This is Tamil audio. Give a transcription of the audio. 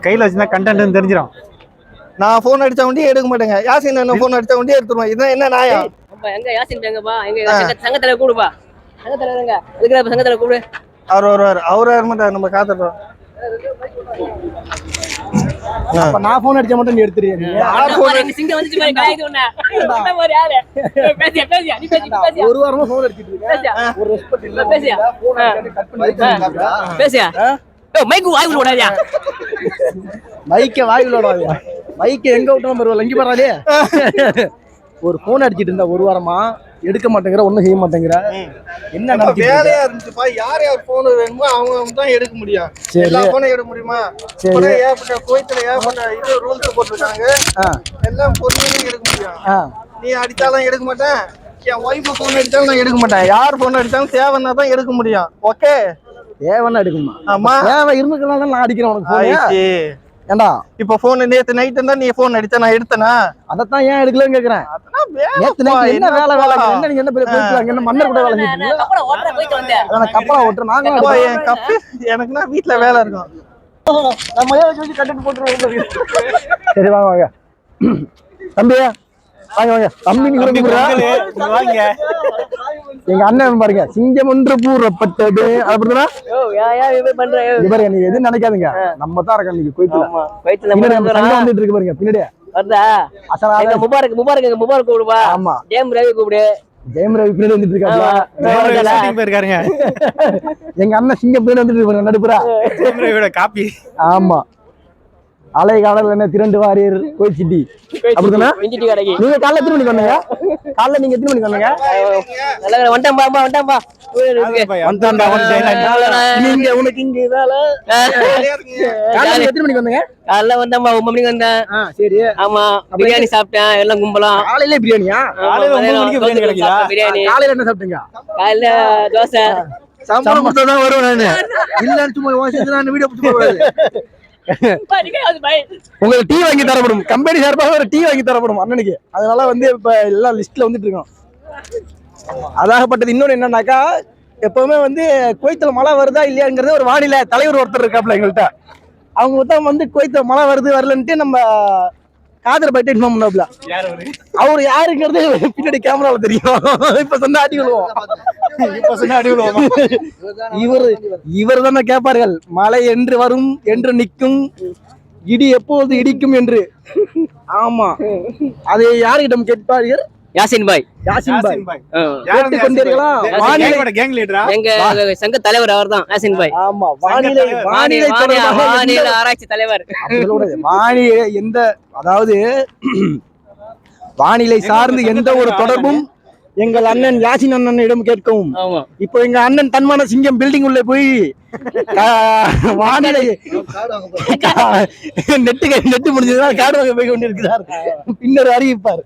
கையில வச்சுருந்தா கண்டென்ட்னு தெரிஞ்சிடும். நான் ஃபோன் அடிச்ச வண்டியே எடுக்க மாட்டேங்க. யாசின் அண்ணன் ஃபோன் அடிச்ச வண்டியே எடுத்துருவேன். இதுதான் என்ன நியாயம்? எங்க யாசின் எங்கப்பா? எங்க சங்கத்துல கூடுப்பா. சங்கத்துல எங்க இருக்கிற சங்கத்துல கூடு. அவர் வருவார். அவரு வர மாட்டார். நம்ம காத்துறோம். அப்ப நான் ஃபோன் அடிச்சா மட்டும் நீ எடுத்துறியா? சிங்க வந்துச்சு மாதிரி காயுது உன்னை. என்ன மாதிரி யாரு? பேசியா பேசியா நீ பேசி. ஒரு வாரமா ஃபோன் அடிச்சிட்டு இருக்கேன். ஒரு ரெஸ்பெக்ட் இல்ல. பேசியா ஃபோன் அடிச்சு கட் பண்ணி பேசியா. மைக்கு வாய் விடாதயா. மைக்க வாயில விடாதயா. மைக்க எங்க விட்டோம் பரவாயில்ல. இங்க பரவாயில்லையே. ஒரு ஃபோன் அடிச்சிட்டு இருந்தா ஒரு வாரமா எடுக்க மாட்டேங்கிற, ஒண்ணும் செய்ய மாட்டேங்கிற. என்ன நடக்குது? வேலையா இருந்துச்சுப்பா. யார் போன் வேணுமோ அவங்க தான் எடுக்க முடியும். எல்லா போனும் எடுக்க முடியுமா? ஏற்பட்ட கோயத்துல ஏற்பட்ட இது ரூல்ஸ் போட்டிருக்காங்க. எல்லாம் பொறுமையிலும் எடுக்க முடியும். நீ அடிச்சாலும் எடுக்க மாட்டேன். என் ஒய்ஃபு போன் அடிச்சாலும் நான் எடுக்க மாட்டேன். யார் போன் அடிச்சாலும் தேவைன்னா தான் எடுக்க முடியும். ஓகே, தேவைன்னா எடுக்குமா? ஆமா, தேவை இருந்துக்கலாம் நான் அடிக்கிறேன் உனக்கு. ஏண்டா இப்ப போன் நேத்து நைட் இருந்தா நீ போன் அடிச்சா நான் எடுத்தனா? அதத்தான் ஏன் எடுக்கலன்னு கேக்குறேன். நேத்து நைட் என்ன வேலை என்ன நீங்க என்ன போயிட்டு என்ன மன்னர் கூட வேலை செஞ்சீங்க? கப்பல ஓட்டற போயிட்டு வந்தேன். அத கப்பலா ஓட்டற நாங்க என் கப்பு எனக்குனா வீட்ல வேலை இருக்கும். நம்ம ஏன் வச்சு கண்டென்ட் போட்டுறோம். சரி வாங்க வாங்க தம்பி, வாங்க வாங்க தம்பி. நீங்க வாங்க. எங்க அண்ணன் பாருங்க, சிங்கம் ஒன்று கூறப்பட்டது. அப்படின்னா நீ எதுவும் நினைக்காதுங்க. நம்ம தான் இருக்கோம் நீங்க வந்துட்டு இருக்கு பாருங்க பின்னாடியே முபாரக் கூப்பிடுவா. ஆமா, ஜெயம் ரவி கூப்பிடு. ஜெயம் ரவி பின்னாடி வந்துட்டு இருக்காருங்க. எங்க அண்ணன் சிங்கம் பின்னாடி வந்துட்டு இருக்காங்க நடுப்புறா. ஜெயம் ரவியோட காப்பி. ஆமா, அலை காலத்துல என்ன திரண்டு வாரியர் கோயிச்சிட்டி. அப்படின்னா நீங்க காலைல எத்தனை மணிக்கு வந்தீங்க? காலைல நீங்க எத்தனை மணிக்கு வந்தீங்க? நீங்க உனக்கு இங்க வேலை. காலைல எத்தனை மணிக்கு வந்தீங்க? காலைல வந்தேன்பா, 9 மணிக்கு வந்தேன். சரி. ஆமா, பிரியாணி சாப்பிட்டேன். எல்லாம் கும்பலாம். காலையில பிரியாணியா? பிரியாணி. காலையில என்ன சாப்பிட்டீங்க? காலையில தோசை. சம்பளம் கொடுத்தாதான் வருவேன் நானு. இல்லன்னு சும்மா வீடியோ பிடிச்சு போடாது. உங்களுக்கு டீ வாங்கி தரப்படும். கம்பெனி சார்பாக ஒரு டீ வாங்கி தரப்படும் அண்ணனுக்கு. அதனால வந்து இப்ப எல்லாம் லிஸ்ட்ல வந்துட்டு இருக்கோம். அதாகப்பட்டது. இன்னொன்னு என்னன்னாக்கா, எப்பவுமே வந்து குவைத்துல மழை வருதா இல்லையாங்கிறது ஒரு வானிலை தலைவர் ஒருத்தர் இருக்காப்ல எங்கள்கிட்ட. அவங்க தான் வந்து குவைத்துல மழை வருது வரலன்ட்டு நம்ம காதர் பைட்டு இன்ஃபார்ம் பண்ணாப்ல. அவரு யாருங்கிறது பின்னாடி கேமரால தெரியும். இப்ப சொன்ன அடி விழுவோம். இவர் தானே கேட்பார்கள், மழை என்று வரும் என்று நிற்கும், இடி எப்போது இடிக்கும் என்று. ஆமா, அதை யாரிடம் கேட்பார்கள்? யாசின் பாய். கேட்டுக் கொண்டீர்களா? எங்க சங்க தலைவர் அவர் தான் யாசின் பாய். ஆமா, வானிலை ஆராய்ச்சி தலைவர். வானிலை எந்த, அதாவது வானிலை சார்ந்து எந்த ஒரு தொடர்பும் எங்கள் அண்ணன் யாசின் அண்ணனிடம் கேட்கவும். இப்போ எங்க அண்ணன் தன்மான சிங்கம் பில்டிங் உள்ள போய் வானிலை நெட்டு முடிஞ்சதுன்னா காடு வாங்க போய் கொண்டிருக்கிறார். பின்னர் அறிவிப்பார்.